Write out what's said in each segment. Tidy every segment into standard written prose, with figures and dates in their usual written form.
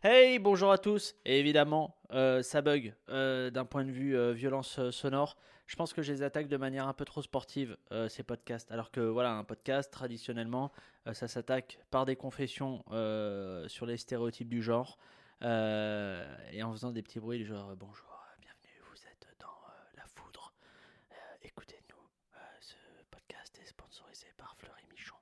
Hey, bonjour à tous. Et évidemment, ça bug d'un point de vue violence sonore. Je pense que je les attaque de manière un peu trop sportive, ces podcasts. Alors que voilà, un podcast, traditionnellement, ça s'attaque par des confessions sur les stéréotypes du genre. Et en faisant des petits bruits du genre bonjour, bienvenue, vous êtes dans la foudre. Écoutez-nous. Ce podcast est sponsorisé par Fleury Michon.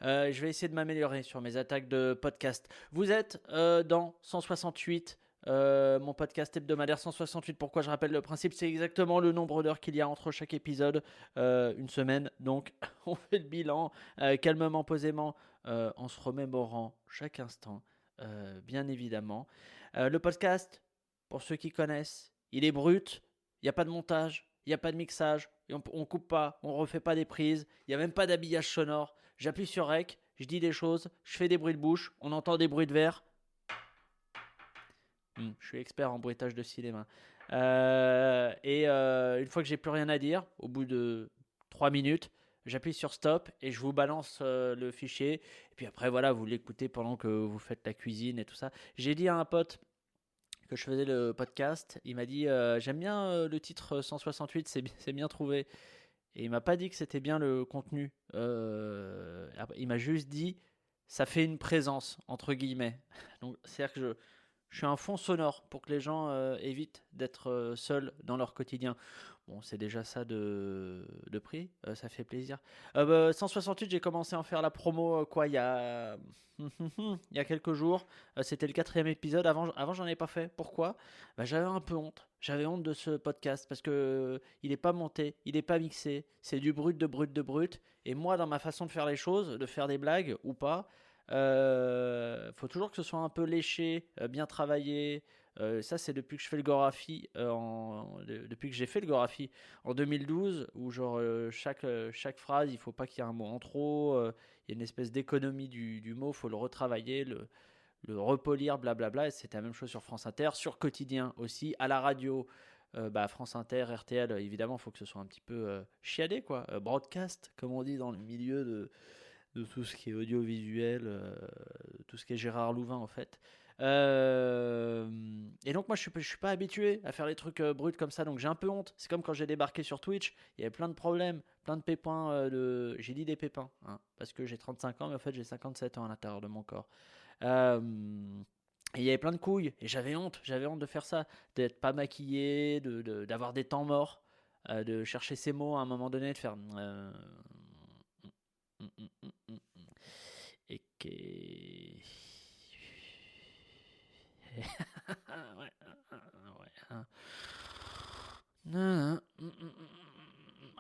Je vais essayer de m'améliorer sur mes attaques de podcast. Vous êtes dans 168, mon podcast hebdomadaire 168. Pourquoi je rappelle le principe? C'est exactement le nombre d'heures qu'il y a entre chaque épisode, une semaine. Donc, on fait le bilan calmement, posément, en se remémorant chaque instant, bien évidemment. Le podcast, pour ceux qui connaissent, il est brut. Il n'y a pas de montage, il n'y a pas de mixage. Et on coupe pas, on refait pas des prises. Il n'y a même pas d'habillage sonore. J'appuie sur Rec, je dis des choses, je fais des bruits de bouche, on entend des bruits de verre. Je suis expert en bruitage de cinéma. Une fois que j'ai plus rien à dire, au bout de 3 minutes, j'appuie sur stop et je vous balance le fichier. Et puis après, voilà, vous l'écoutez pendant que vous faites la cuisine et tout ça. J'ai dit à un pote que je faisais le podcast, il m'a dit j'aime bien le titre 168, c'est bien trouvé. Et il m'a pas dit que c'était bien le contenu. Il m'a juste dit ça fait une présence entre guillemets. Donc c'est-à-dire que je suis un fond sonore pour que les gens évitent d'être seuls dans leur quotidien. Bon, c'est déjà ça de prix, ça fait plaisir. 168, j'ai commencé à en faire la promo quoi il y a quelques jours. C'était le quatrième épisode. Avant j'en ai pas fait. Pourquoi? J'avais un peu honte. J'avais honte de ce podcast parce que il est pas monté, il est pas mixé. C'est du brut de brut de brut. Et moi, dans ma façon de faire les choses, de faire des blagues ou pas, faut toujours que ce soit un peu léché, bien travaillé. Ça, c'est depuis que je fais le Gorafi, depuis que j'ai fait le Gorafi en 2012, où genre chaque phrase, il faut pas qu'il y ait un mot en trop. Il y a une espèce d'économie du mot, faut le retravailler, le repolir, blablabla. Et c'était la même chose sur France Inter, sur Quotidien aussi, à la radio. France Inter, RTL, évidemment, il faut que ce soit un petit peu chiadé, quoi. Broadcast, comme on dit dans le milieu de tout ce qui est audiovisuel, tout ce qui est Gérard Louvain en fait. Et donc moi je suis pas habitué à faire les trucs bruts comme ça, donc j'ai un peu honte. C'est comme quand j'ai débarqué sur Twitch, il y avait plein de problèmes, plein de pépins. J'ai dit des pépins, hein, parce que j'ai 35 ans, mais en fait j'ai 57 ans à l'intérieur de mon corps. Euh, et il y avait plein de couilles, et j'avais honte de faire ça, d'être pas maquillé, d'avoir des temps morts, de chercher ses mots à un moment donné, de faire et que. Ouais, ouais.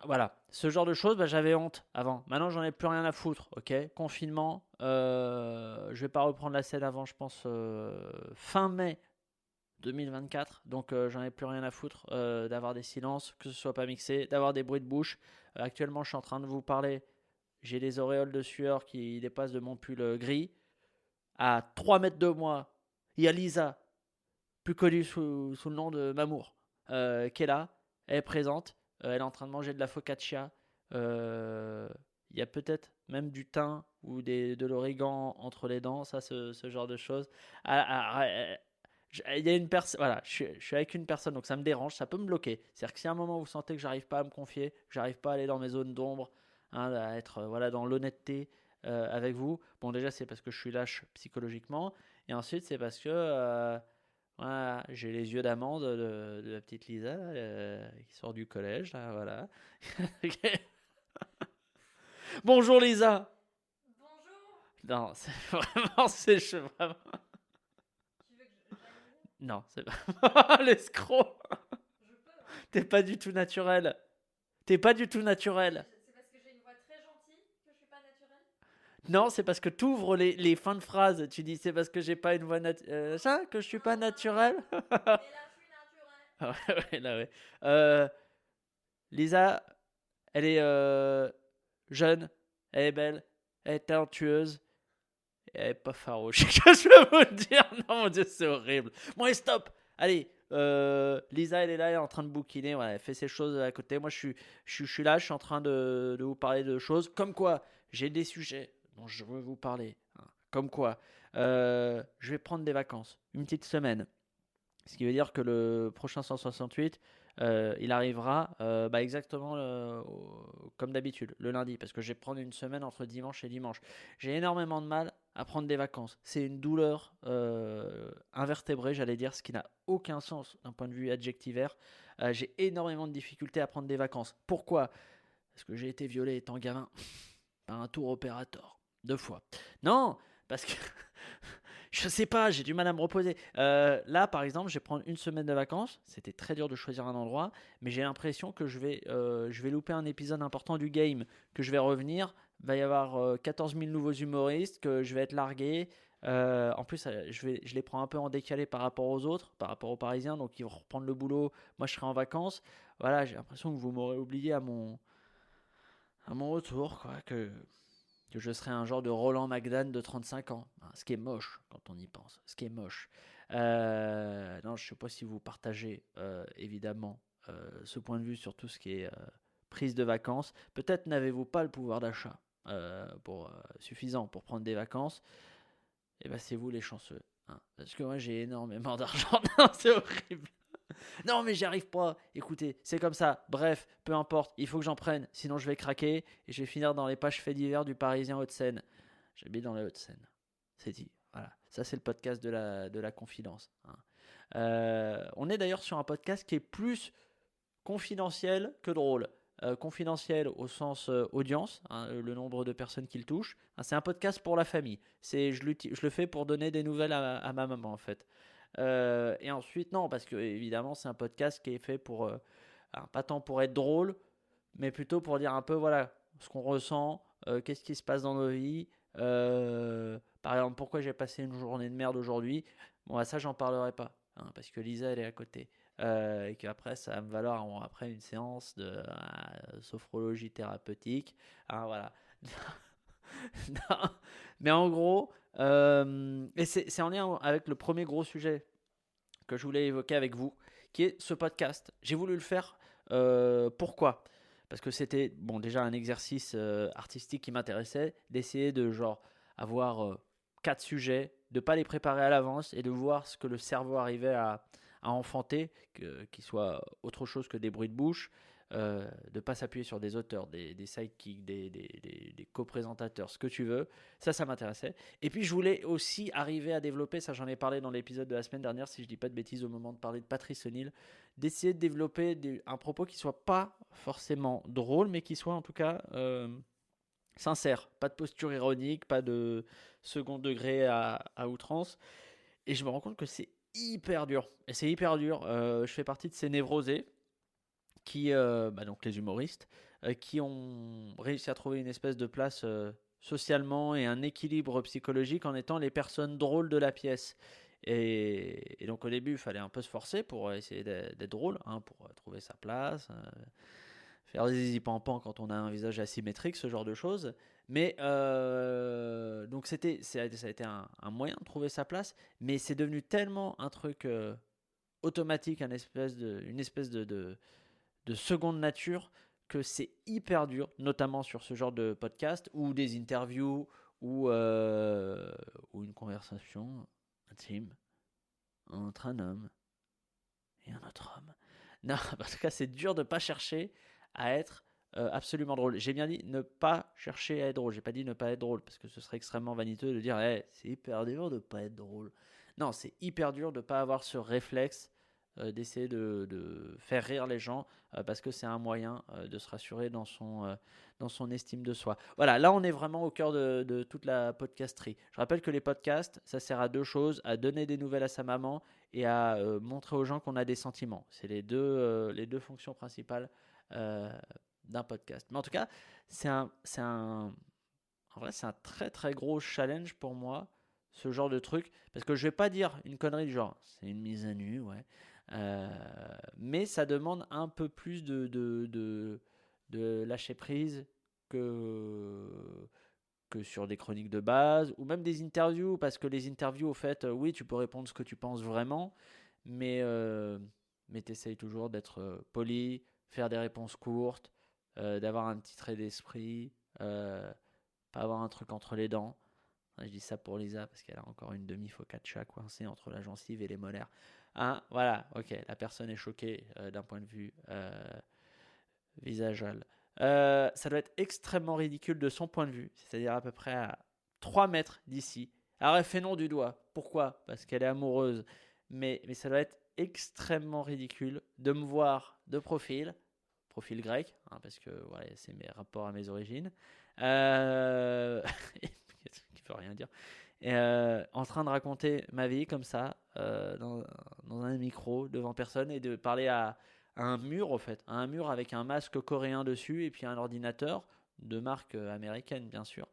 Voilà, ce genre de choses, j'avais honte avant. Maintenant, j'en ai plus rien à foutre, ok. Confinement, je vais pas reprendre la scène avant, je pense, fin mai 2024. Donc, j'en ai plus rien à foutre d'avoir des silences, que ce soit pas mixé, d'avoir des bruits de bouche. Actuellement, je suis en train de vous parler. J'ai des auréoles de sueur qui dépassent de mon pull gris. À 3 mètres de moi, il y a Lisa, plus connue sous le nom de Mamour, qui est là. Elle est présente. Elle est en train de manger de la focaccia. Il y a peut-être même du thym ou de l'origan entre les dents, ça, ce genre de choses. Il y a une personne, voilà, je suis avec une personne, donc ça me dérange, ça peut me bloquer. C'est-à-dire que si à un moment vous sentez que j'arrive pas à me confier, que j'arrive pas à aller dans mes zones d'ombre, hein, à être voilà, dans l'honnêteté avec vous, bon, déjà, c'est parce que je suis lâche psychologiquement, et ensuite, c'est parce que voilà, j'ai les yeux d'amande de la petite Lisa qui sort du collège, là, voilà. Bonjour Lisa. Bonjour. Non, c'est vraiment, c'est vraiment. Tu veux que j'aille manger? Non, c'est pas. L'escroc. Je peux, hein. T'es pas du tout naturel. T'es pas du tout naturel. C'est parce que j'ai une voix très gentille que je suis pas naturelle. Non, c'est parce que t'ouvres les fins de phrases. Tu dis c'est parce que j'ai pas une voix naturelle. Ça, que je suis pas naturel. Mais là, je suis naturelle. Ah ouais, ouais, là, ouais. Euh, Lisa, elle est jeune, elle est belle, elle est talentueuse, et elle est pas farouche. Qu'est-ce que je peux vous dire? Non, mon dieu, c'est horrible. Bon, et stop. Allez, Lisa, elle est là, elle est en train de bouquiner, voilà, elle fait ses choses à côté. Moi, je suis là, je suis en train de vous parler de choses. Comme quoi, j'ai des sujets dont je veux vous parler, hein. Comme quoi, je vais prendre des vacances, une petite semaine. Ce qui veut dire que le prochain 168, il arrivera exactement comme d'habitude, le lundi, parce que je vais prendre une semaine entre dimanche et dimanche. J'ai énormément de mal à prendre des vacances. C'est une douleur invertébrée, j'allais dire, ce qui n'a aucun sens d'un point de vue adjectivaire. J'ai énormément de difficultés à prendre des vacances. Pourquoi ? Parce que j'ai été violé étant gamin par un tour opérateur 2 fois. Non, parce que je sais pas, j'ai du mal à me reposer. Là, par exemple, je vais prendre une semaine de vacances. C'était très dur de choisir un endroit, mais j'ai l'impression que je vais louper un épisode important du game, que je vais revenir. Il va y avoir 14 000 nouveaux humoristes, que je vais être largué. En plus, je les prends un peu en décalé par rapport aux autres, par rapport aux Parisiens, donc ils vont reprendre le boulot. Moi, je serai en vacances. Voilà, j'ai l'impression que vous m'aurez oublié à mon retour, quoi, que je serais un genre de Roland McDan de 35 ans. Ce qui est moche quand on y pense. Ce qui est moche. Non, je ne sais pas si vous partagez évidemment ce point de vue sur tout ce qui est prise de vacances. Peut-être n'avez-vous pas le pouvoir d'achat suffisant pour prendre des vacances. Et ben c'est vous les chanceux. Hein. Parce que moi j'ai énormément d'argent. Non, c'est horrible. Non, mais j'y arrive pas. Écoutez, c'est comme ça. Bref, peu importe. Il faut que j'en prenne. Sinon, je vais craquer et je vais finir dans les pages faits divers du Parisien Hauts-de-Seine. J'habite dans les Hauts-de-Seine. C'est dit. Voilà. Ça, c'est le podcast de la confidence. Hein. On est d'ailleurs sur un podcast qui est plus confidentiel que drôle. Confidentiel au sens audience, hein, le nombre de personnes qui le touchent. Hein, c'est un podcast pour la famille. Je le fais pour donner des nouvelles à ma maman, en fait. Et ensuite, non, parce que évidemment, c'est un podcast qui est fait pour, pas tant pour être drôle, mais plutôt pour dire un peu, voilà, ce qu'on ressent, qu'est-ce qui se passe dans nos vies. Par exemple, pourquoi j'ai passé une journée de merde aujourd'hui. Bon, ça, j'en parlerai pas, hein, parce que Lisa, elle est à côté. Et qu'après, ça va me valoir après une séance de sophrologie thérapeutique. Hein, voilà. Non, mais en gros, et c'est en lien avec le premier gros sujet que je voulais évoquer avec vous, qui est ce podcast. J'ai voulu le faire. Pourquoi ? Parce que c'était bon déjà un exercice artistique qui m'intéressait, d'essayer de genre avoir 4 sujets, de pas les préparer à l'avance et de voir ce que le cerveau arrivait à enfanter, qui soit autre chose que des bruits de bouche. De pas s'appuyer sur des auteurs, des sidekicks, des co-présentateurs, ce que tu veux. Ça m'intéressait. Et puis je voulais aussi arriver à développer, ça j'en ai parlé dans l'épisode de la semaine dernière, si je dis pas de bêtises au moment de parler de Patrice O'Neill, d'essayer de développer un propos qui soit pas forcément drôle, mais qui soit en tout cas sincère. Pas de posture ironique, pas de second degré à outrance. Et je me rends compte que c'est hyper dur. Et c'est hyper dur. Je fais partie de ces névrosés qui, donc les humoristes, qui ont réussi à trouver une espèce de place socialement et un équilibre psychologique en étant les personnes drôles de la pièce. Et donc au début, il fallait un peu se forcer pour essayer d'être drôle, hein, pour trouver sa place, faire des zizi pampan quand on a un visage asymétrique, ce genre de choses. Mais donc ça a été un moyen de trouver sa place, mais c'est devenu tellement un truc automatique, une espèce de seconde nature que c'est hyper dur, notamment sur ce genre de podcast ou des interviews ou une conversation intime entre un homme et un autre homme. Non, en tout cas, c'est dur de ne pas chercher à être absolument drôle. J'ai bien dit ne pas chercher à être drôle. J'ai pas dit ne pas être drôle parce que ce serait extrêmement vaniteux de dire hey, c'est hyper dur de ne pas être drôle. Non, c'est hyper dur de ne pas avoir ce réflexe d'essayer de faire rire les gens parce que c'est un moyen de se rassurer dans son estime de soi. Voilà, là on est vraiment au cœur de toute la podcasterie. Je rappelle que les podcasts, ça sert à 2 choses, à donner des nouvelles à sa maman et à montrer aux gens qu'on a des sentiments. C'est les deux fonctions principales d'un podcast. Mais en tout cas, en vrai, c'est un très très gros challenge pour moi, ce genre de truc, parce que je vais pas dire une connerie du genre, c'est une mise à nu, ouais. Mais ça demande un peu plus de lâcher prise que sur des chroniques de base, ou même des interviews, parce que les interviews, au fait, oui, tu peux répondre ce que tu penses vraiment, mais tu essayes toujours d'être poli, faire des réponses courtes, d'avoir un petit trait d'esprit, pas avoir un truc entre les dents. Je dis ça pour Lisa parce qu'elle a encore une demi-focaccia coincée entre la gencive et les molaires. Hein, voilà, ok, la personne est choquée d'un point de vue visageal. Ça doit être extrêmement ridicule de son point de vue, c'est-à-dire à peu près à 3 mètres d'ici. Alors elle fait non du doigt. Pourquoi? Parce qu'elle est amoureuse. Mais ça doit être extrêmement ridicule de me voir de profil grec, hein, parce que voilà, c'est mes rapports à mes origines, qui veut rien dire, et, en train de raconter ma vie comme ça, dans un micro, devant personne, et de parler à un mur, au fait, à un mur avec un masque coréen dessus, et puis un ordinateur de marque américaine, bien sûr.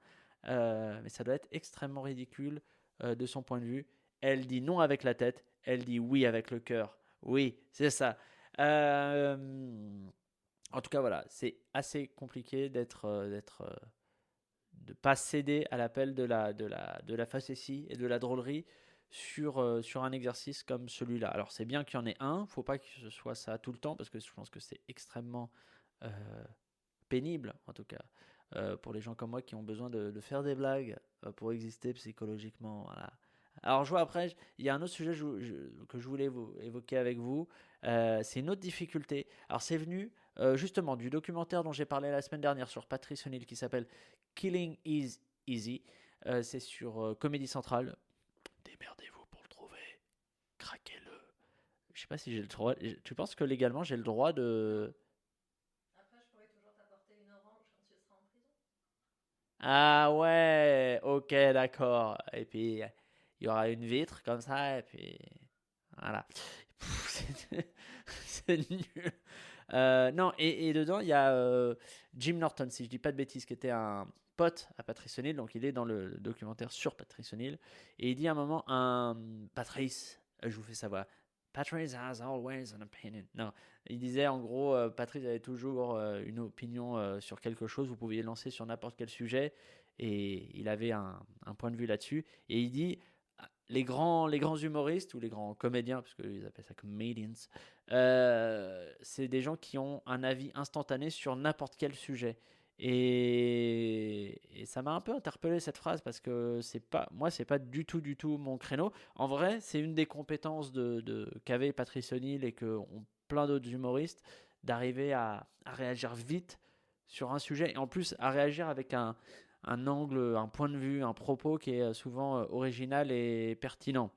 Mais ça doit être extrêmement ridicule de son point de vue. Elle dit non avec la tête, elle dit oui avec le cœur. Oui, c'est ça. Euh, En tout cas, voilà, c'est assez compliqué de pas céder à l'appel de la facétie et de la drôlerie sur un exercice comme celui-là. Alors, c'est bien qu'il y en ait un, faut pas que ce soit ça tout le temps, parce que je pense que c'est extrêmement euh, pénible, en tout cas, pour les gens comme moi qui ont besoin de faire des blagues pour exister psychologiquement. Voilà. Alors, je vois après, il y a un autre sujet que je voulais évoquer avec vous. C'est une autre difficulté. Alors, c'est venu justement du documentaire dont j'ai parlé la semaine dernière sur Patrice O'Neill qui s'appelle Killing is Easy. C'est sur Comédie Centrale. Démerdez-vous pour le trouver. Craquez-le. Je sais pas si j'ai le droit. Tu penses que légalement j'ai le droit de. Après, je pourrais toujours t'apporter une orange quand tu seras en prison. Ah ouais, ok, d'accord. Et puis il y aura une vitre comme ça, et puis voilà. C'est nul. Non, et dedans, il y a Jim Norton, si je dis pas de bêtises, qui était un pote à Patrice O'Neill, donc il est dans le documentaire sur Patrice O'Neill, et il dit à un moment, Patrice, je vous fais savoir, Patrice has always an opinion. Non, il disait en gros, Patrice avait toujours une opinion sur quelque chose, vous pouviez lancer sur n'importe quel sujet, et il avait un point de vue là-dessus, et il dit, les grands humoristes ou les grands comédiens, parce qu'ils appellent ça comedians, c'est des gens qui ont un avis instantané sur n'importe quel sujet. Et ça m'a un peu interpellé cette phrase parce que c'est pas du tout mon créneau. En vrai, c'est une des compétences qu'avait Patrice O'Neill et que ont plein d'autres humoristes d'arriver à réagir vite sur un sujet et en plus à réagir avec un angle, un point de vue, un propos qui est souvent original et pertinent.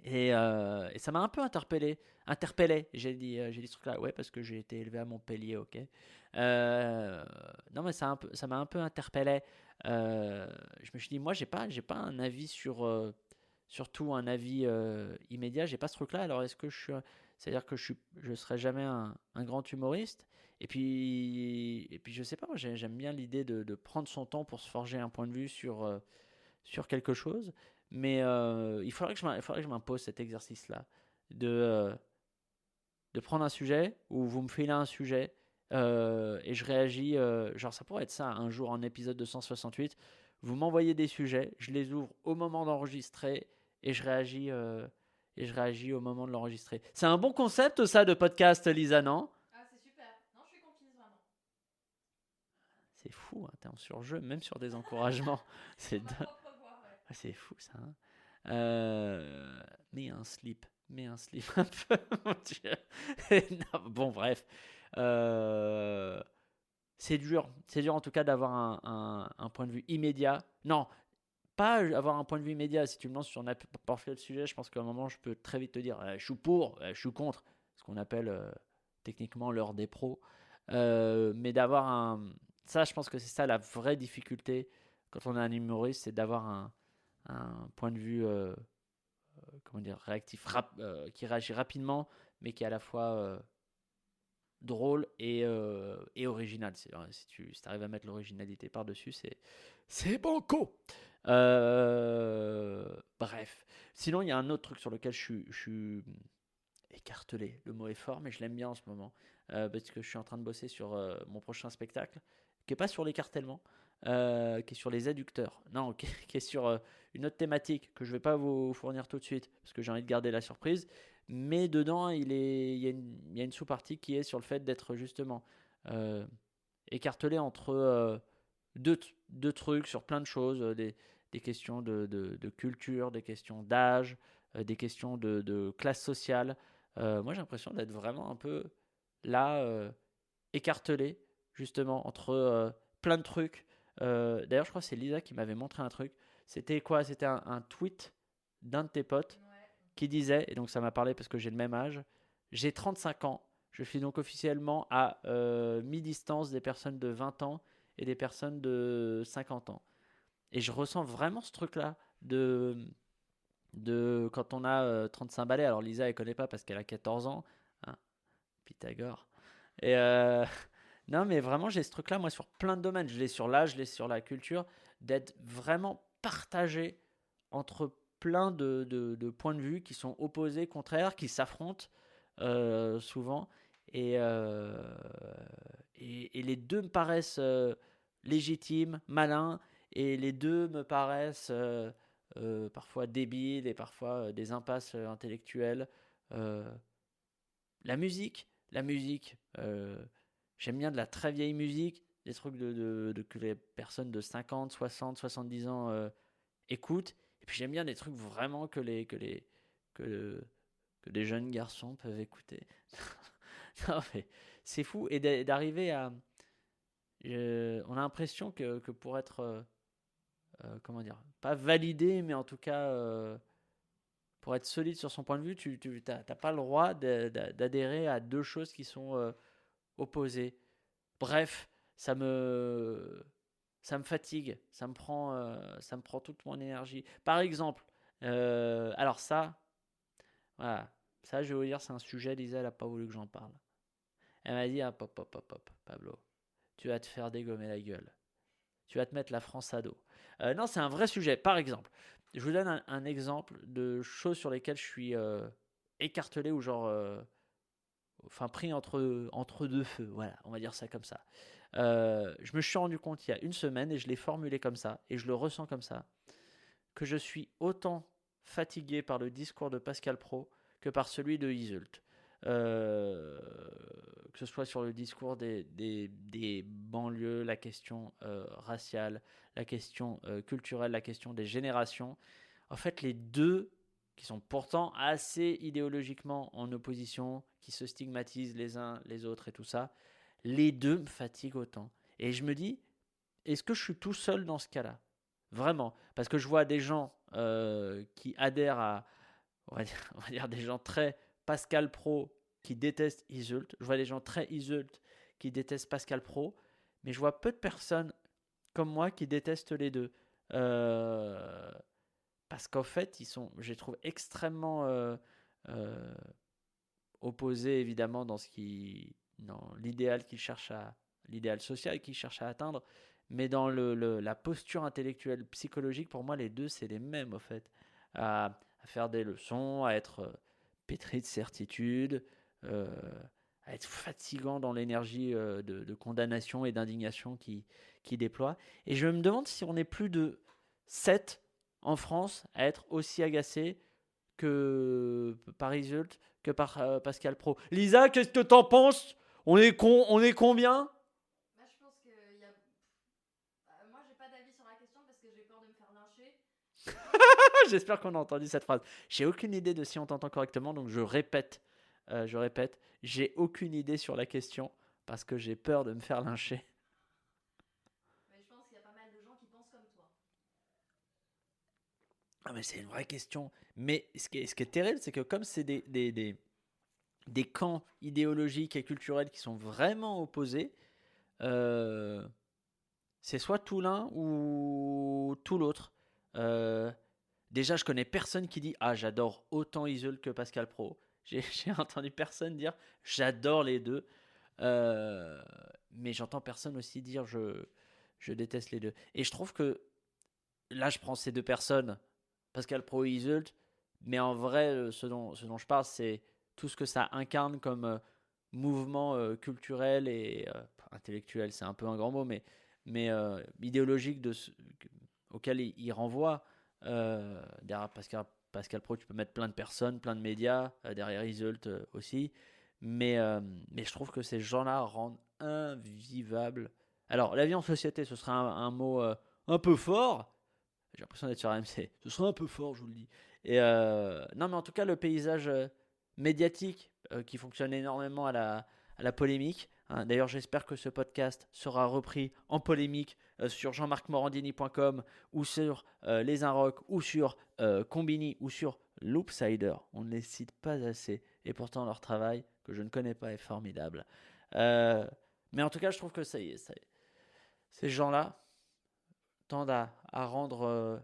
Et ça m'a un peu interpellé. J'ai dit ce truc-là, ouais, parce que j'ai été élevé à Montpellier, ok. Non, mais ça m'a un peu interpellé. Je me suis dit, moi, j'ai pas un avis surtout un avis immédiat. J'ai pas ce truc-là. Alors, c'est-à-dire que je serai jamais un grand humoriste. Et puis, je sais pas. Moi, j'aime bien l'idée de prendre son temps pour se forger un point de vue sur quelque chose. Mais il faudrait que je m'impose cet exercice-là de prendre un sujet où vous me filez un sujet et je réagis. Genre, ça pourrait être ça un jour en épisode 268. Vous m'envoyez des sujets, je les ouvre au moment d'enregistrer et je réagis au moment de l'enregistrer. C'est un bon concept, ça, de podcast, Lisa, non? Ah, c'est super. Non, je suis conquise vraiment. C'est fou, hein, t'es en surjeu, même sur des encouragements. C'est Sur ma dingue. propre voix, ouais. Ah, c'est fou ça. Hein. Mets un slip un peu, mon Dieu. Non, bon, bref. C'est dur en tout cas d'avoir un point de vue immédiat. Non, pas avoir un point de vue immédiat. Si tu me lances sur n'importe quel sujet, je pense qu'à un moment, je peux très vite te dire je suis pour, je suis contre. Ce qu'on appelle techniquement l'heure des pros. Mais d'avoir un. Ça, je pense que c'est ça la vraie difficulté quand on est un humoriste, c'est d'avoir un point de vue comment dire, réactif, qui réagit rapidement, mais qui est à la fois drôle et original. Si tu arrives à mettre l'originalité par-dessus, c'est banco. Bref. Sinon, il y a un autre truc sur lequel je suis écartelé. Le mot est fort, mais je l'aime bien en ce moment. Parce que je suis en train de bosser sur mon prochain spectacle, qui n'est pas sur l'écartèlement, qui est sur les adducteurs. Non, qui est sur une autre thématique que je ne vais pas vous fournir tout de suite, parce que j'ai envie de garder la surprise. Mais dedans, il y a une sous-partie qui est sur le fait d'être justement écartelé entre deux trucs, sur plein de choses, des des questions de culture, des questions d'âge, des questions de classe sociale. Moi, j'ai l'impression d'être vraiment un peu là, écartelé, justement, entre plein de trucs. D'ailleurs, je crois que c'est Lisa qui m'avait montré un truc. C'était quoi? C'était un tweet d'un de tes potes Ouais. qui disait, et donc ça m'a parlé parce que j'ai le même âge, j'ai 35 ans, je suis donc officiellement à mi-distance des personnes de 20 ans et des personnes de 50 ans. Et je ressens vraiment ce truc-là de quand on a 35 balais. Alors Lisa, elle connaît pas parce qu'elle a 14 ans. Hein, Pythagore. Et non, mais vraiment, j'ai ce truc-là, moi, sur plein de domaines. Je l'ai sur l'âge, je l'ai sur la culture, d'être vraiment partagé entre plein de points de vue qui sont opposés, contraires, qui s'affrontent souvent. Et, euh, et les deux me paraissent légitimes, malins, et les deux me paraissent parfois débiles et parfois des impasses intellectuelles. Euh, la musique, j'aime bien de la très vieille musique, des trucs que les personnes de 50, 60, 70 ans écoutent. Et puis j'aime bien des trucs vraiment que, que des jeunes garçons peuvent écouter. Non, mais c'est fou. Et d'arriver à. On a l'impression que pour être. Comment dire? Pas validé, mais en tout cas. Pour être solide sur son point de vue, tu n'as pas le droit d'adhérer à deux choses qui sont opposées. Bref, ça me fatigue, ça me prend toute mon énergie. Par exemple, alors ça, voilà, ça je vais vous dire, c'est un sujet, Lisa, elle n'a pas voulu que j'en parle. Elle m'a dit, ah, pop, pop, pop, pop, Pablo, tu vas te faire dégommer la gueule. Tu vas te mettre la France à dos. Non, c'est un vrai sujet. Par exemple, je vous donne un exemple de choses sur lesquelles je suis écartelé ou genre, enfin pris entre deux feux. Voilà, on va dire ça comme ça. Je me suis rendu compte il y a une semaine et je l'ai formulé comme ça et je le ressens comme ça que je suis autant fatigué par le discours de Pascal Pro que par celui de Isult. Euh, que ce soit sur le discours des banlieues, la question raciale, la question culturelle, la question des générations. En fait, les deux, qui sont pourtant assez idéologiquement en opposition, qui se stigmatisent les uns les autres et tout ça, les deux me fatiguent autant. Et je me dis, est-ce que je suis tout seul dans ce cas-là? Vraiment. Parce que je vois des gens qui adhèrent à, on va dire des gens très Pascal Pro qui détestent Isult. Je vois des gens très Isult qui détestent Pascal Pro. Mais je vois peu de personnes comme moi qui détestent les deux. Euh, Parce qu'en fait, je les trouve extrêmement euh, opposés, évidemment, dans l'idéal social qu'ils cherchent à atteindre. Mais dans la posture intellectuelle, psychologique, pour moi, les deux, c'est les mêmes, en fait. À faire des leçons, à être pétri de certitude, euh, à être fatigant dans l'énergie de condamnation et d'indignation qui déploie. Et je me demande si on n'est plus de 7 en France à être aussi agacé que par Isult, que par Pascal Pro. Lisa, qu'est-ce que t'en penses? On est combien? Bah, je pense que y a. Moi, j'ai pas d'avis sur la question parce que j'ai peur de me faire lyncher. J'espère qu'on a entendu cette phrase. J'ai aucune idée de si on t'entend correctement, donc je répète, j'ai aucune idée sur la question parce que j'ai peur de me faire lyncher. Mais je pense qu'il y a pas mal de gens qui pensent comme toi. Ah mais c'est une vraie question. Mais ce qui est terrible, c'est que comme c'est des camps idéologiques et culturels qui sont vraiment opposés, euh, c'est soit tout l'un ou tout l'autre. Euh, Déjà, je connais personne qui dit ah j'adore autant Isol que Pascal Pro. J'ai entendu personne dire j'adore les deux. Euh, mais j'entends personne aussi dire je déteste les deux. Et je trouve que là, je prends ces deux personnes, Pascal Pro et Isult, mais en vrai, ce dont je parle, c'est tout ce que ça incarne comme mouvement culturel et intellectuel, c'est un peu un grand mot, mais idéologique auquel il renvoie. Derrière Pascal Pro, tu peux mettre plein de personnes, plein de médias, derrière Isult aussi. Mais je trouve que ces gens-là rendent invivable. Alors, la vie en société, ce serait un mot un peu fort, J'ai l'impression d'être sur AMC. Ce serait un peu fort, je vous le dis. Et non, mais en tout cas, le paysage médiatique qui fonctionne énormément à la polémique. Hein. D'ailleurs, j'espère que ce podcast sera repris en polémique sur jean-marc-morandini.com ou sur Les Inrocks ou sur Combini ou sur Loopsider. On ne les cite pas assez et pourtant leur travail, que je ne connais pas, est formidable. Mais en tout cas, je trouve que ces gens-là tendent à rendre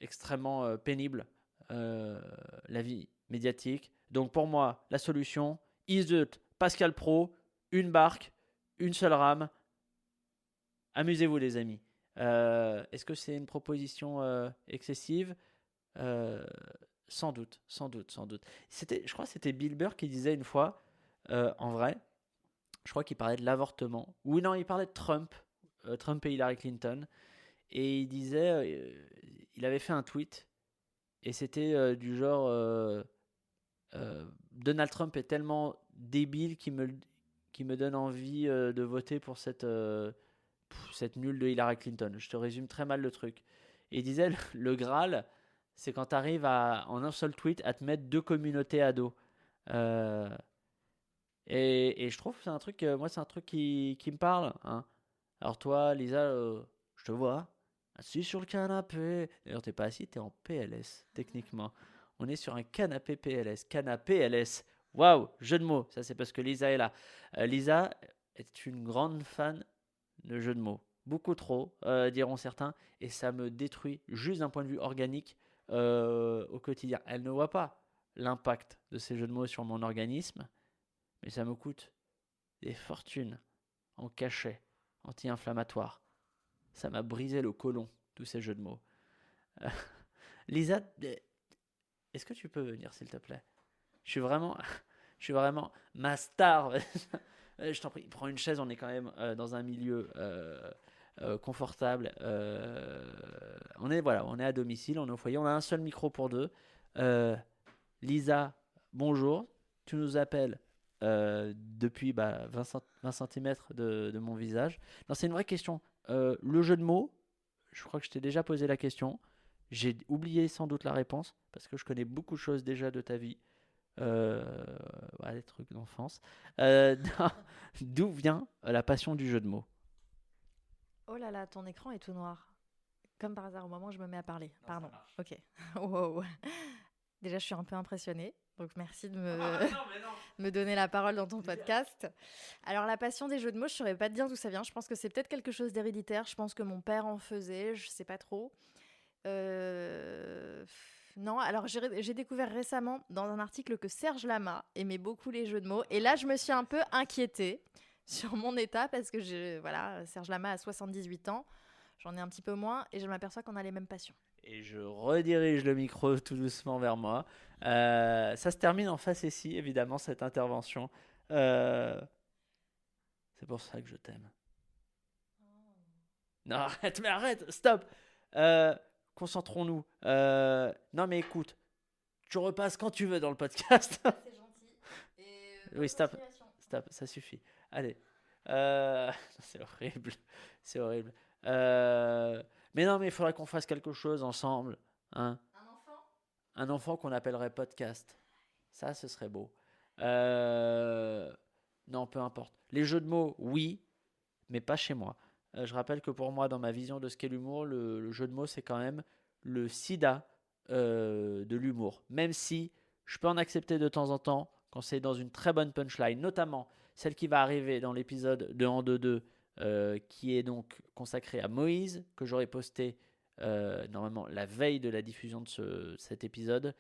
extrêmement pénible la vie médiatique. Donc pour moi, la solution, Iseut, Pascal Pro, une barque, une seule rame. Amusez-vous les amis. Est-ce que c'est une proposition excessive Sans doute, sans doute, sans doute. Je crois que c'était Bill Burr qui disait une fois, en vrai, je crois qu'il parlait de l'avortement. Ou non, il parlait de Trump et Hillary Clinton. Et il disait, il avait fait un tweet, et c'était du genre, Donald Trump est tellement débile qu'il me donne envie de voter pour cette nulle de Hillary Clinton. Je te résume très mal le truc. Et il disait, le Graal, c'est quand tu arrives en un seul tweet à te mettre deux communautés à dos. Et je trouve que c'est un truc, moi c'est un truc qui me parle. Hein. Alors toi, Lisa, je te vois, assis sur le canapé. D'ailleurs, t'es pas assis, t'es en PLS, techniquement. On est sur un canapé PLS. Canapé LS. Waouh, jeu de mots. Ça, c'est parce que Lisa est là. Lisa est une grande fan de jeux de mots. Beaucoup trop, diront certains. Et ça me détruit juste d'un point de vue organique au quotidien. Elle ne voit pas l'impact de ces jeux de mots sur mon organisme. Mais ça me coûte des fortunes en cachet anti-inflammatoire. Ça m'a brisé le côlon, tous ces jeux de mots. Lisa, est-ce que tu peux venir, s'il te plaît? Je suis vraiment ma star. Je t'en prie, prends une chaise, on est quand même dans un milieu confortable. On est à domicile, on est au foyer, on a un seul micro pour deux. Lisa, bonjour. Tu nous appelles depuis 20 cm de mon visage. Non, c'est une vraie question. Le jeu de mots, je crois que je t'ai déjà posé la question. J'ai oublié sans doute la réponse parce que je connais beaucoup de choses déjà de ta vie. Des trucs d'enfance. D'où vient la passion du jeu de mots? Oh là là, ton écran est tout noir. Comme par hasard, au moment où je me mets à parler. Non, Pardon. ça marche. Ok. Wow. Déjà, je suis un peu impressionnée. Donc, merci de me donner la parole dans ton podcast. Alors, la passion des jeux de mots, je ne saurais pas te dire d'où ça vient. Je pense que c'est peut-être quelque chose d'héréditaire. Je pense que mon père en faisait. Je ne sais pas trop. Non, alors j'ai découvert récemment dans un article que Serge Lama aimait beaucoup les jeux de mots. Et là, je me suis un peu inquiétée sur mon état parce que Serge Lama a 78 ans. J'en ai un petit peu moins et je m'aperçois qu'on a les mêmes passions. Et je redirige le micro tout doucement vers moi. Ça se termine en facétie, évidemment, cette intervention. C'est pour ça que je t'aime. Non, arrête, stop. Concentrons-nous. Non, mais écoute, tu repasses quand tu veux dans le podcast. C'est gentil. Et Oui, stop, ça suffit. Allez. C'est horrible. C'est horrible. Mais non, mais il faudrait qu'on fasse quelque chose ensemble. Hein. un enfant Un enfant qu'on appellerait podcast. Ça, ce serait beau. Non, peu importe. Les jeux de mots, oui, mais pas chez moi. Je rappelle que pour moi, dans ma vision de ce qu'est l'humour, le jeu de mots, c'est quand même le sida de l'humour. Même si je peux en accepter de temps en temps quand c'est dans une très bonne punchline, notamment celle qui va arriver dans l'épisode de En 2-2, qui est donc consacré à Moïse, que j'aurais posté normalement la veille de la diffusion de cet épisode.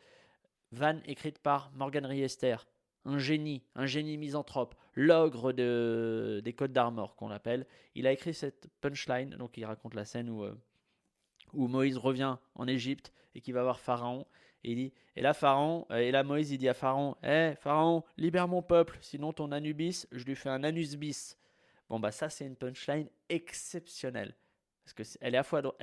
Vanne écrite par Morgan Riester, un génie misanthrope, l'ogre des Côtes d'Armor qu'on l'appelle. Il a écrit cette punchline, donc il raconte la scène où Moïse revient en Égypte et qui va voir Pharaon. Et il dit, et là Moïse il dit à Pharaon, Pharaon, libère mon peuple, sinon ton Anubis, je lui fais un anus bis. Bon bah ça c'est une punchline exceptionnelle. Parce qu'elle elle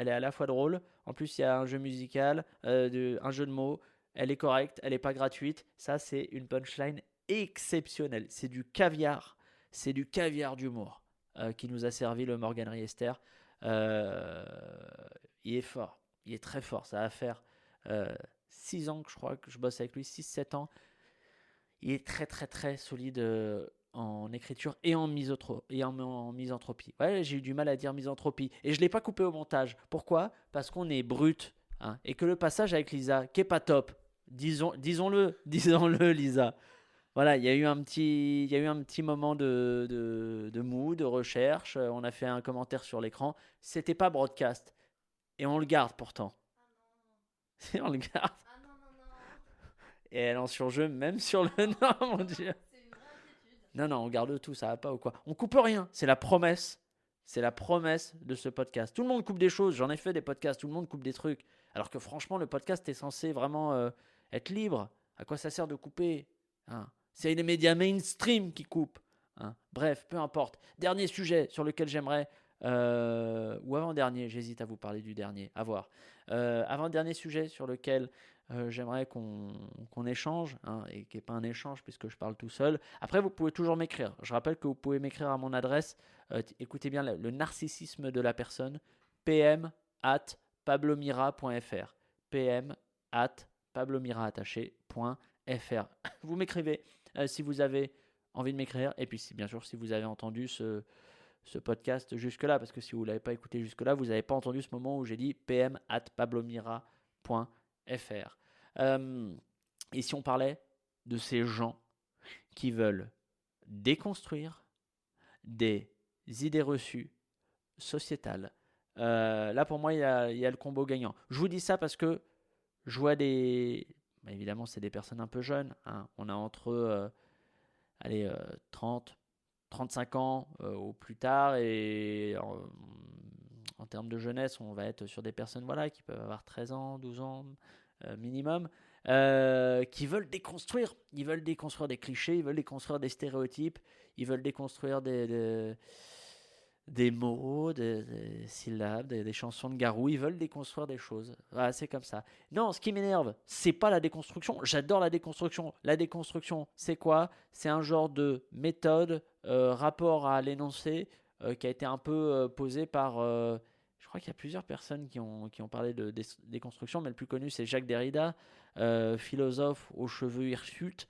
est à la fois drôle, en plus il y a un jeu musical, un jeu de mots, elle est correcte, elle n'est pas gratuite. Ça c'est une punchline exceptionnelle. C'est du caviar d'humour qui nous a servi le Morgan Riester. Il est fort. Il est très fort. Ça va faire 6 ans que je crois que je bosse avec lui, 6-7 ans. Il est très très très solide en écriture et en misanthropie. Ouais, j'ai eu du mal à dire misanthropie. Et je ne l'ai pas coupé au montage. Pourquoi ? Parce qu'on est brut. Hein, et que le passage avec Lisa, qui est pas top, disons-le, Lisa. Voilà, il y a eu un petit moment de mou, de recherche. On a fait un commentaire sur l'écran. C'était pas broadcast. Et on le garde pourtant. On le garde. Ah non, non, non. Et elle en surjeu même sur le... Non, mon Dieu. C'est une vraie inquiétude. Non, on garde tout, ça va pas ou quoi. On coupe rien, c'est la promesse. C'est la promesse de ce podcast. Tout le monde coupe des choses, j'en ai fait des podcasts, tout le monde coupe des trucs. Alors que franchement, le podcast est censé vraiment être libre. À quoi ça sert de couper, hein ? C'est les médias mainstream qui coupent. Hein. Bref, peu importe. Dernier sujet sur lequel j'aimerais... ou avant-dernier, j'hésite à vous parler du dernier, à voir. Avant-dernier sujet sur lequel j'aimerais qu'on échange, hein, et qui n'est pas un échange puisque je parle tout seul. Après, vous pouvez toujours m'écrire. Je rappelle que vous pouvez m'écrire à mon adresse. Écoutez bien le narcissisme de la personne, pm@pablomira.fr. pm@pablomira.fr. Vous m'écrivez si vous avez envie de m'écrire. Et puis, bien sûr, si vous avez entendu ce podcast jusque-là, parce que si vous ne l'avez pas écouté jusque-là, vous n'avez pas entendu ce moment où j'ai dit pm@pablomira.fr. Et si on parlait de ces gens qui veulent déconstruire des idées reçues sociétales, là pour moi il y a le combo gagnant. Je vous dis ça parce que je vois évidemment c'est des personnes un peu jeunes, hein. On a entre 30, 35 ans au plus tard, et en termes de jeunesse, on va être sur des personnes qui peuvent avoir 13 ans, 12 ans minimum, qui veulent déconstruire. Ils veulent déconstruire des clichés, ils veulent déconstruire des stéréotypes, ils veulent déconstruire des mots, des syllabes, des chansons de Garou, ils veulent déconstruire des choses. Voilà, c'est comme ça. Non, ce qui m'énerve, c'est pas la déconstruction. J'adore la déconstruction. La déconstruction, c'est quoi ? C'est un genre de méthode, rapport à l'énoncé, qui a été un peu posé par... je crois qu'il y a plusieurs personnes qui ont parlé de déconstruction, mais le plus connu, c'est Jacques Derrida, philosophe aux cheveux hirsutes.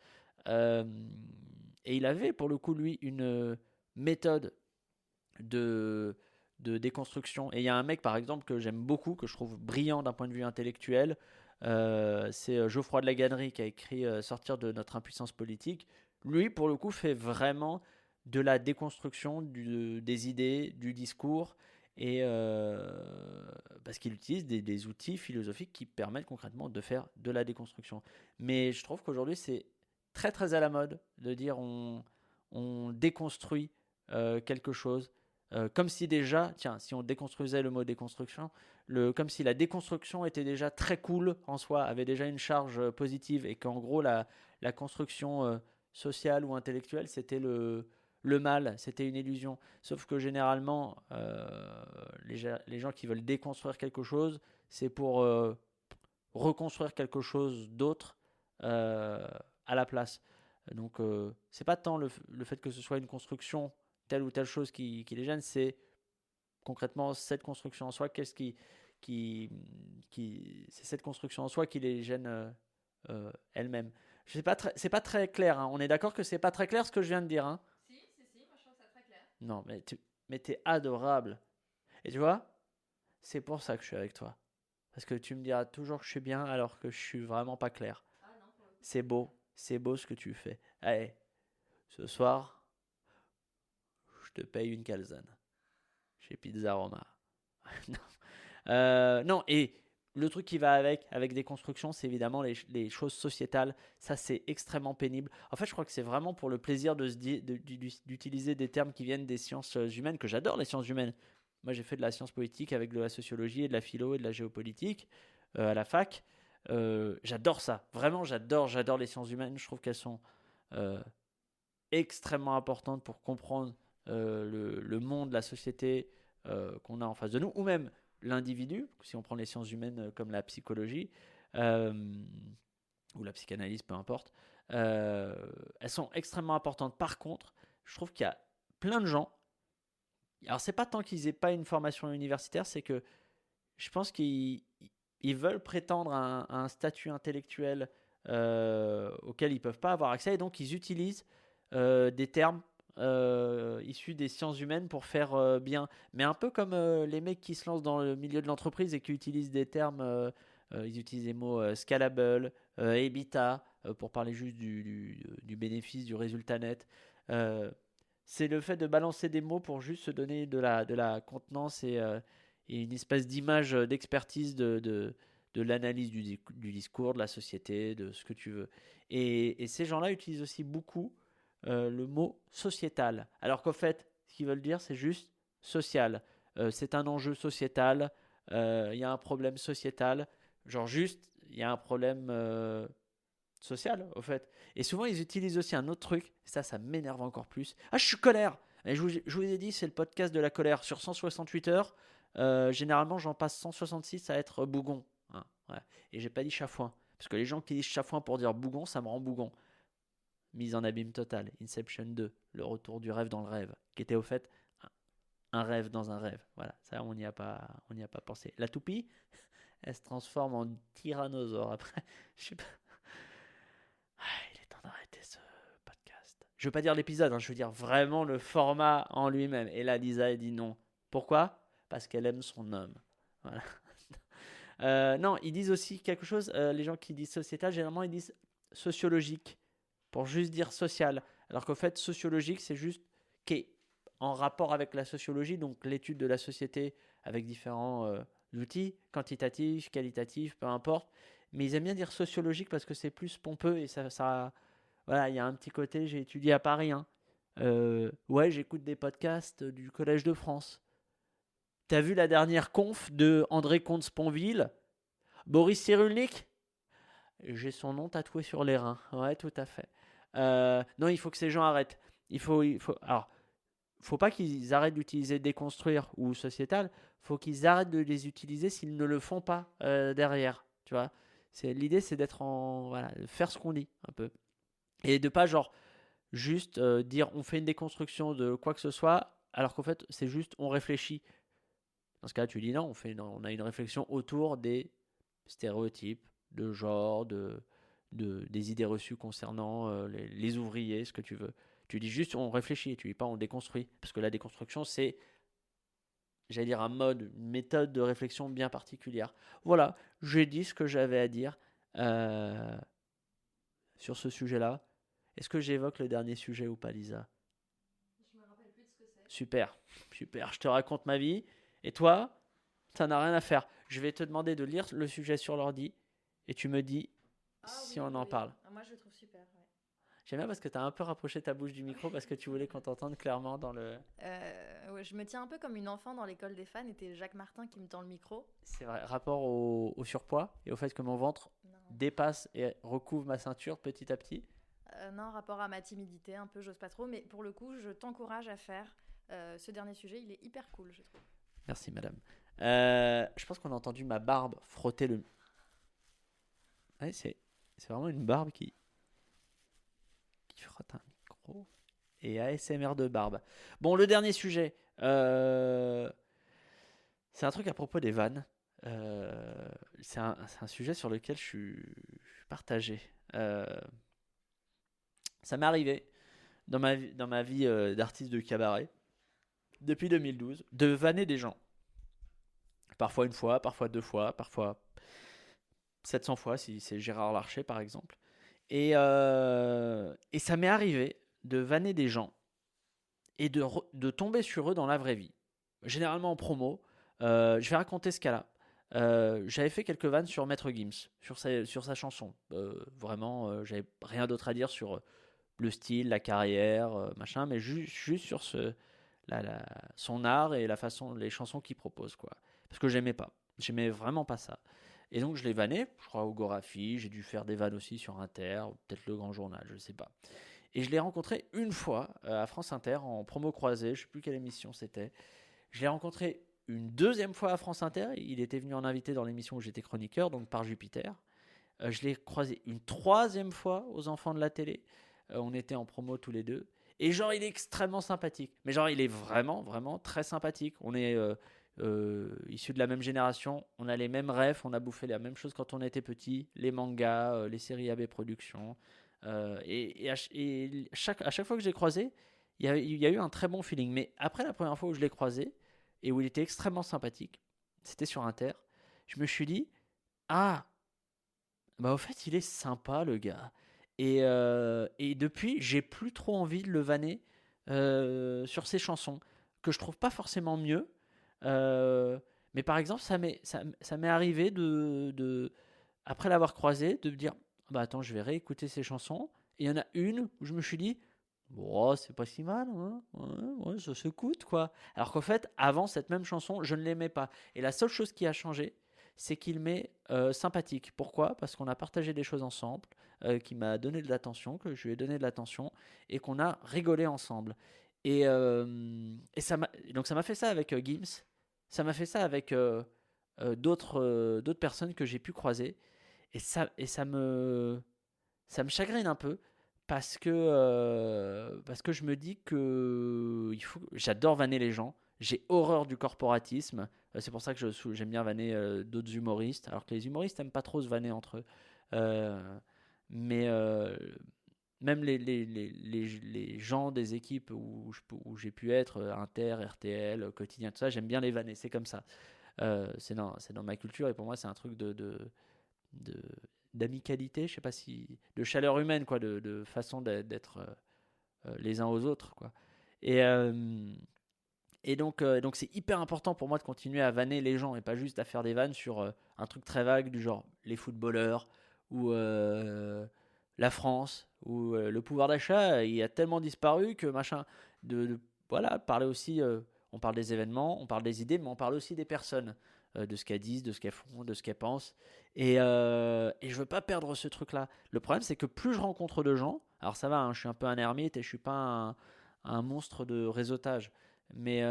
Et il avait, pour le coup, lui, une méthode de déconstruction. Et il y a un mec, par exemple, que j'aime beaucoup, que je trouve brillant d'un point de vue intellectuel. C'est Geoffroy de la Gannerie qui a écrit Sortir de notre impuissance politique. Lui, pour le coup, fait vraiment de la déconstruction des idées, du discours, et parce qu'il utilise des outils philosophiques qui permettent concrètement de faire de la déconstruction. Mais je trouve qu'aujourd'hui, c'est très très à la mode de dire on déconstruit quelque chose. Comme si déjà, tiens, si on déconstruisait le mot déconstruction, comme si la déconstruction était déjà très cool en soi, avait déjà une charge positive, et qu'en gros la construction sociale ou intellectuelle, c'était le mal, c'était une illusion. Sauf que généralement, les gens qui veulent déconstruire quelque chose, c'est pour reconstruire quelque chose d'autre à la place. Donc, c'est pas tant le fait que ce soit une construction, telle ou telle chose qui les gêne, c'est concrètement cette construction en soi. Qu'est-ce c'est cette construction en soi qui les gêne elle-même. C'est pas très clair, hein. On est d'accord que c'est pas très clair ce que je viens de dire, hein. Si, moi je trouve ça très clair. Non, mais t'es adorable. Et tu vois, c'est pour ça que je suis avec toi. Parce que tu me diras toujours que je suis bien alors que je suis vraiment pas clair. Ah non, pour le coup. C'est beau ce que tu fais. Allez, ce soir, je te paye une calzone chez Pizza Roma. Non, et le truc qui va avec des constructions, c'est évidemment les choses sociétales. Ça, c'est extrêmement pénible. En fait, je crois que c'est vraiment pour le plaisir d'utiliser des termes qui viennent des sciences humaines, que j'adore les sciences humaines. Moi, j'ai fait de la science politique avec de la sociologie et de la philo et de la géopolitique à la fac. J'adore ça. Vraiment, j'adore les sciences humaines. Je trouve qu'elles sont extrêmement importantes pour comprendre le monde, la société qu'on a en face de nous, ou même l'individu, si on prend les sciences humaines comme la psychologie ou la psychanalyse, peu importe. Elles sont extrêmement importantes. Par contre, je trouve qu'il y a plein de gens, alors c'est pas tant qu'ils aient pas une formation universitaire, c'est que je pense qu'ils ils veulent prétendre à un statut intellectuel auquel ils ne peuvent pas avoir accès, et donc ils utilisent des termes issus des sciences humaines pour faire bien. Mais un peu comme les mecs qui se lancent dans le milieu de l'entreprise et qui utilisent des termes, ils utilisent les mots scalable, EBITDA, pour parler juste du bénéfice, du résultat net. C'est le fait de balancer des mots pour juste se donner de la contenance et une espèce d'image d'expertise de l'analyse du discours, de la société, de ce que tu veux. Et ces gens-là utilisent aussi beaucoup le mot sociétal. Alors qu'en fait, ce qu'ils veulent dire, c'est juste social. C'est un enjeu sociétal, il y a un problème sociétal, genre juste, il y a un problème social, au fait. Et souvent, ils utilisent aussi un autre truc, ça m'énerve encore plus. Ah, je suis colère. Et je vous ai dit, c'est le podcast de la colère. Sur 168 heures, généralement, j'en passe 166 à être bougon. Hein, ouais. Et j'ai pas dit chafouin. Parce que les gens qui disent chafouin pour dire bougon, ça me rend bougon. Mise en abîme total. Inception 2, le retour du rêve dans le rêve. Qui était au fait un rêve dans un rêve. Voilà, ça, on n'y a pas pensé. La toupie, elle se transforme en tyrannosaure après. Je sais pas. Il est temps d'arrêter ce podcast. Je veux pas dire l'épisode, je veux dire vraiment le format en lui-même. Et là, Lisa, elle dit non. Pourquoi ? Parce qu'elle aime son homme. Voilà. Non, ils disent aussi quelque chose, les gens qui disent sociétal, généralement, ils disent sociologique, pour juste dire social. Alors qu'en fait, sociologique, c'est juste qui est en rapport avec la sociologie, donc l'étude de la société avec différents outils, quantitatifs, qualitatifs, peu importe. Mais ils aiment bien dire sociologique parce que c'est plus pompeux et ça voilà, il y a un petit côté, j'ai étudié à Paris. Hein. Ouais, j'écoute des podcasts du Collège de France. T'as vu la dernière conf de André Comte-Sponville ? Boris Cyrulnik ? J'ai son nom tatoué sur les reins. Ouais, tout à fait. Non, il faut que ces gens arrêtent. Alors, faut pas qu'ils arrêtent d'utiliser déconstruire ou sociétal. Faut qu'ils arrêtent de les utiliser s'ils ne le font pas derrière. Tu vois ? L'idée, c'est d'être de faire ce qu'on dit un peu. Et de pas juste dire on fait une déconstruction de quoi que ce soit, alors qu'en fait, c'est juste on réfléchit. Dans ce cas, tu dis non, on a une réflexion autour des stéréotypes, de genre, des idées reçues concernant les ouvriers, ce que tu veux. Tu dis juste on réfléchit, tu dis pas on déconstruit. Parce que la déconstruction, c'est, j'allais dire, une méthode de réflexion bien particulière. Voilà, j'ai dit ce que j'avais à dire sur ce sujet-là. Est-ce que j'évoque le dernier sujet ou pas, Lisa ? Je me rappelle plus de ce que c'est. Super, je te raconte ma vie. Et toi, ça n'a rien à faire. Je vais te demander de lire le sujet sur l'ordi et tu me dis si on en parle. Moi, je le trouve super. Ouais. J'aime bien parce que tu as un peu rapproché ta bouche du micro parce que tu voulais qu'on t'entende clairement dans le... Ouais, je me tiens un peu comme une enfant dans l'école des fans et c'est Jacques Martin qui me tend le micro. C'est vrai, rapport au surpoids et au fait que mon ventre dépasse et recouvre ma ceinture petit à petit. Non, rapport à ma timidité, un peu, j'ose pas trop. Mais pour le coup, je t'encourage à faire ce dernier sujet. Il est hyper cool, je trouve. Merci, madame. Je pense qu'on a entendu ma barbe frotter le... Ouais, c'est vraiment une barbe qui frotte un micro. Et ASMR de barbe. Bon, le dernier sujet. C'est un truc à propos des vannes. C'est un sujet sur lequel je suis partagé. Ça m'est arrivé dans ma vie d'artiste de cabaret, depuis 2012, de vanner des gens. Parfois une fois, parfois deux fois, parfois 700 fois si c'est Gérard Larcher par exemple. Et ça m'est arrivé de vanner des gens et de tomber sur eux dans la vraie vie. Généralement en promo. Je vais raconter ce cas-là. J'avais fait quelques vannes sur Maître Gims, sur sa chanson. Vraiment, j'avais rien d'autre à dire sur le style, la carrière, machin, mais juste sur son art et la façon, les chansons qu'il propose, quoi. Parce que j'aimais vraiment pas ça. Et donc je l'ai vanné, je crois au Gorafi, j'ai dû faire des vannes aussi sur Inter, peut-être le Grand Journal, je sais pas. Et je l'ai rencontré une fois à France Inter en promo croisée, je sais plus quelle émission c'était. Je l'ai rencontré une deuxième fois à France Inter, il était venu en invité dans l'émission où j'étais chroniqueur, donc par Jupiter. Je l'ai croisé une troisième fois aux Enfants de la télé. On était en promo tous les deux. Et il est extrêmement sympathique. Mais il est vraiment, vraiment très sympathique. issus de la même génération, on a les mêmes rêves, on a bouffé la même chose quand on était petit, les mangas, les séries AB Productions. À chaque fois que j'ai croisé, il y a eu un très bon feeling. Mais après la première fois où je l'ai croisé, et où il était extrêmement sympathique, c'était sur Inter, je me suis dit, ah, bah au fait, il est sympa le gars. Et depuis, j'ai plus trop envie de le vanner sur ses chansons, que je trouve pas forcément mieux. Euh, mais par exemple, ça m'est arrivé après l'avoir croisé, de me dire, bah attends, je vais réécouter ses chansons. Et il y en a une où je me suis dit, bon, c'est pas si mal, hein, ouais, ouais, ça s'écoute quoi. Alors qu'en fait, avant cette même chanson, je ne l'aimais pas. Et la seule chose qui a changé, c'est qu'il m'est sympathique. Pourquoi? Parce qu'on a partagé des choses ensemble, qu'il m'a donné de l'attention, que je lui ai donné de l'attention, et qu'on a rigolé ensemble. Donc ça m'a fait ça avec Gims, ça m'a fait ça avec d'autres personnes que j'ai pu croiser, et ça me chagrine un peu parce que je me dis que j'adore vanner les gens. J'ai horreur du corporatisme. C'est pour ça que j'aime bien vanner d'autres humoristes, alors que les humoristes n'aiment pas trop se vanner entre eux. Euh, mais même les gens des équipes où j'ai pu être, Inter, RTL, Quotidien, tout ça, j'aime bien les vanner. C'est comme ça. C'est dans ma culture, et pour moi, c'est un truc de- d'amicalité, je sais pas si, de chaleur humaine, quoi, de façon d'être les uns aux autres, quoi. Et, euh, donc c'est hyper important pour moi de continuer à vanner les gens et pas juste à faire des vannes sur un truc très vague du genre les footballeurs ou la France ou le pouvoir d'achat. Il a tellement disparu que machin. Voilà, parler aussi. On parle des événements, on parle des idées, mais on parle aussi des personnes, de ce qu'elles disent, de ce qu'elles font, de ce qu'elles pensent. Et je veux pas perdre ce truc-là. Le problème, c'est que plus je rencontre de gens, alors ça va, hein, je suis un peu un ermite et je suis pas un monstre de réseautage. Mais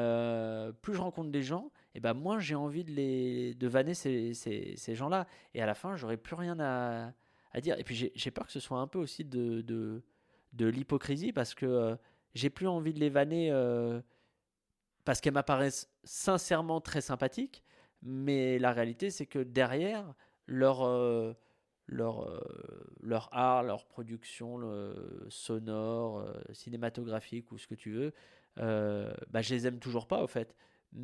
plus je rencontre des gens, et ben moins j'ai envie de vanner ces gens-là. Et à la fin, j'aurai plus rien à dire. Et puis j'ai peur que ce soit un peu aussi de l'hypocrisie, parce que j'ai plus envie de les vanner parce qu'elles m'apparaissent sincèrement très sympathiques. Mais la réalité, c'est que derrière, leur, euh, leur art, leur production sonore, cinématographique ou ce que tu veux, bah, je les aime toujours pas au fait.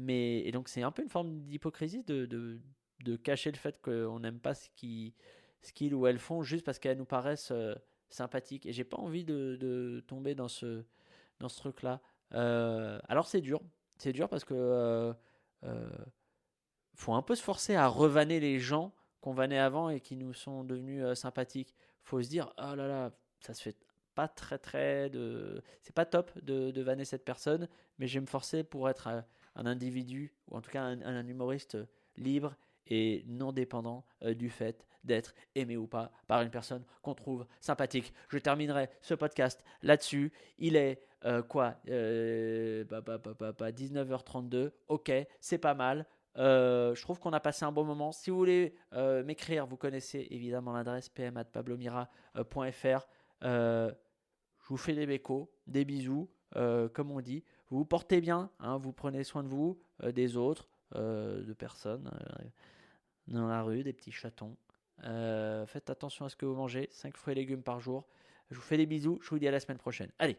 Et donc c'est un peu une forme d'hypocrisie de cacher le fait qu'on n'aime pas ce qu'ils ou elles font juste parce qu'elles nous paraissent sympathiques. Et j'ai pas envie de tomber dans ce truc-là. Alors c'est dur parce que euh, faut un peu se forcer à revanner les gens qu'on vannait avant et qui nous sont devenus sympathiques. Faut se dire, oh là là, ça se fait pas c'est pas top de vanner cette personne, mais je vais me forcer pour être un individu, ou en tout cas un humoriste libre et non dépendant du fait d'être aimé ou pas par une personne qu'on trouve sympathique. Je terminerai ce podcast là-dessus. Il est 19h32. Ok, c'est pas mal. Je trouve qu'on a passé un bon moment. Si vous voulez m'écrire, vous connaissez évidemment l'adresse pm@pablomira.fr. Je vous fais des bécos, des bisous, comme on dit. Vous vous portez bien, hein, vous prenez soin de vous, des autres, de personnes dans la rue, des petits chatons. Faites attention à ce que vous mangez, 5 fruits et légumes par jour. Je vous fais des bisous, je vous dis à la semaine prochaine. Allez!